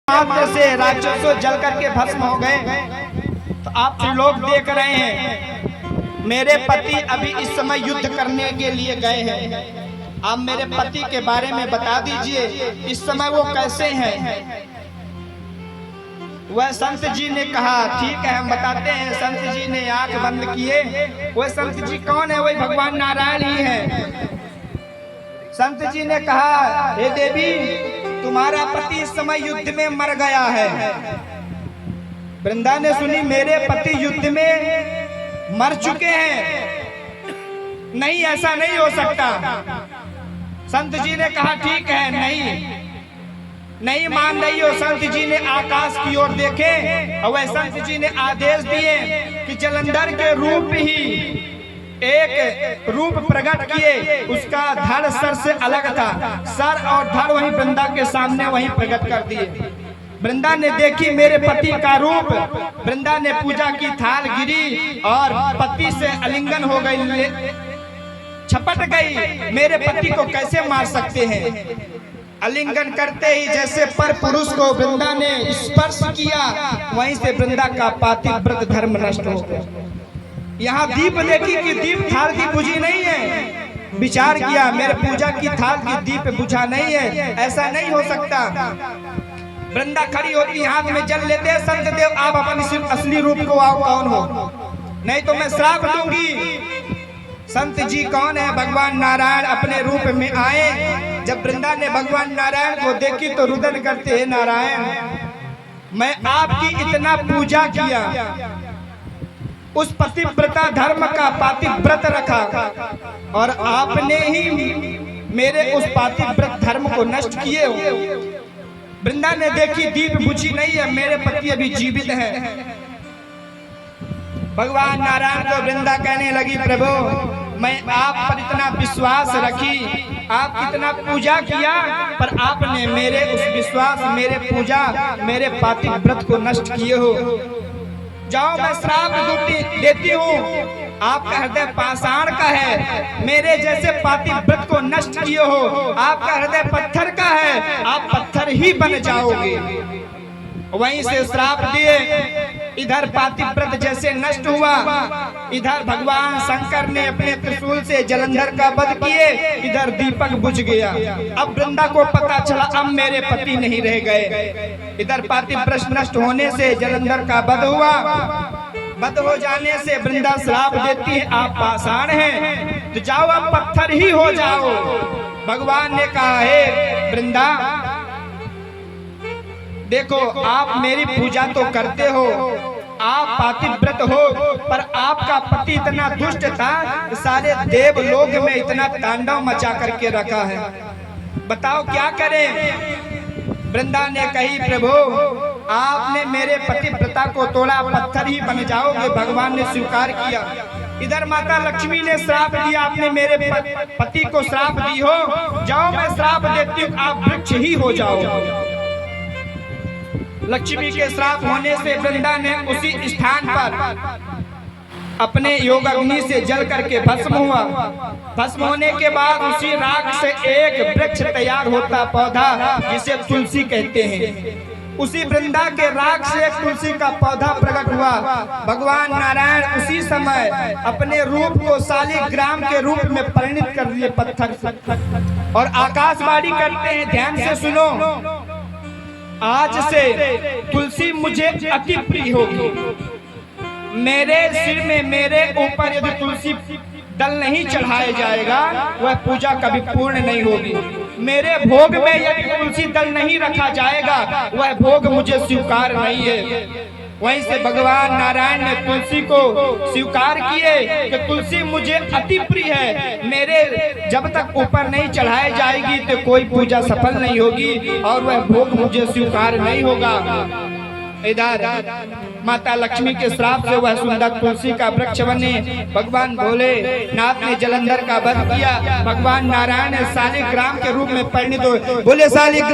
मात्र से राक्षसों जल करके भस्म हो गए। तो आप लोग देख रहे हैं मेरे पति अभी इस समय युद्ध करने के लिए गए हैं। आप मेरे पति के बारे में बता दीजिए इस समय वो कैसे हैं। वह संत जी ने कहा ठीक है हम बताते हैं। संत जी ने आंख बंद किए। वह संत जी कौन है? वही भगवान नारायण ही है। संत जी ने कहा हे देवी तुम्हारा पति इस समय युद्ध में मर गया है। वृंदा ने सुनी मेरे पति युद्ध में मर चुके हैं। नहीं ऐसा नहीं हो सकता। संत जी ने कहा ठीक है नहीं मान रही हो। संत जी ने आकाश की ओर देखे और वह संत जी ने आदेश दिए कि जलंधर के रूप ही एक रूप प्रकट किए। उसका धड़ सर से अलग था। सर और धड़ वहीं वृंदा के सामने वहीं प्रकट कर दिए। वृंदा ने देखी मेरे पति का रूप। वृंदा ने पूजा की थाल गिरी और पति से आलिंगन हो गई, छपट गई। मेरे पति को कैसे मार सकते हैं? आलिंगन करते ही जैसे पर पुरुष को वृंदा ने स्पर्श किया वहीं से वृंदा का पातिव्रत धर्म नष्ट हो गया। यहाँ दीप देखी कि दीप थाल की बुझी नहीं है। विचार किया मेरे पूजा की थाल की दीप बुझा नहीं है, ऐसा नहीं हो सकता। वृंदा खड़ी होती हाथ में जल लेते। संत देव आप अपनी असली रूप को आओ कौन हो, नहीं तो मैं श्राप दूंगी। संत जी कौन है? भगवान नारायण अपने रूप में आए। जब वृंदा ने भगवान नारायण को देखी तो रुदन करते हैं नारायण मैं आपकी इतना पूजा किया, उस पतिव्रता धर्म का पातिव्रत रखा और आपने ही मेरे उस पातिव्रत धर्म को नष्ट किए हो। वृंदा ने देखी दीप बुझी नहीं है, मेरे पति अभी जीवित हैं। भगवान नारायण को वृंदा कहने लगी प्रभु मैं आप पर इतना विश्वास रखी, आप इतना पूजा किया पर आपने मेरे उस विश्वास, मेरे पूजा, मेरे पातिव्रत को नष्ट किए हो। जाओ मैं श्राप देती हूँ। आपका हृदय पाषाण का है, मेरे जैसे पातिव्रत को नष्ट किए हो। आपका हृदय पत्थर का है, आप पत्थर ही बन जाओगे। वहीं से श्राप दिए। इधर पातिव्रत जैसे नष्ट हुआ, इधर भगवान शंकर ने अपने त्रिशूल से जलंधर का वध किए। इधर दीपक बुझ गया। अब वृंदा को पता चला अब मेरे पति नहीं रह गए। इधर पातिव्रत नष्ट होने से जलंधर का वध हुआ। वध हो जाने से वृंदा श्राप देती है आप पाषाण हैं तो जाओ अब पत्थर ही हो जाओ। भगवान ने कहा हे वृंदा देखो आप मेरी पूजा तो करते हो, आप पातिव्रत हो, पर आपका पति इतना दुष्ट था सारे देवलोक में इतना तांडव मचा करके रखा है। बताओ क्या करें? वृंदा ने कही प्रभु आपने मेरे पतिव्रता को तोड़ा, पत्थर ही बन जाओगे। भगवान ने स्वीकार किया। इधर माता लक्ष्मी ने श्राप दिया आपने मेरे पति को श्राप दी हो, जाओ मैं श्राप देती हूँ आप वृक्ष ही हो जाओ। लक्ष्मी के श्राप होने से वृंदा ने उसी स्थान पर अपने योग अग्नि से जल करके भस्म हुआ। भस्म होने के बाद उसी राख से एक वृक्ष तैयार होता पौधा जिसे तुलसी कहते हैं। उसी वृंदा के राख से एक तुलसी का पौधा प्रकट हुआ। भगवान नारायण उसी समय अपने रूप को शालिग्राम के रूप में परिणित कर दिए पत्थर से। और आकाशवाणी करते हैं ध्यान से सुनो आज से तुलसी मुझे अति प्रिय होगी। मेरे सिर में मेरे ऊपर यदि तुलसी दल नहीं चढ़ाया जाएगा वह पूजा कभी पूर्ण नहीं होगी। मेरे भोग में यदि तुलसी दल नहीं रखा जाएगा वह भोग मुझे स्वीकार नहीं है। वहीं से भगवान नारायण ने तुलसी को स्वीकार किए कि तुलसी मुझे अति प्रिय है, मेरे जब तक ऊपर नहीं चढ़ाई जाएगी तो कोई पूजा सफल नहीं होगी और वह भोग मुझे स्वीकार नहीं होगा। इधर माता लक्ष्मी के श्राप से वह सुंदर तुलसी का वृक्ष बने। भगवान भोले नाथ ने जलंधर का वध किया। भगवान नारायण ने शालिग्राम के रूप में परिणित हुए। बोले शालिग्राम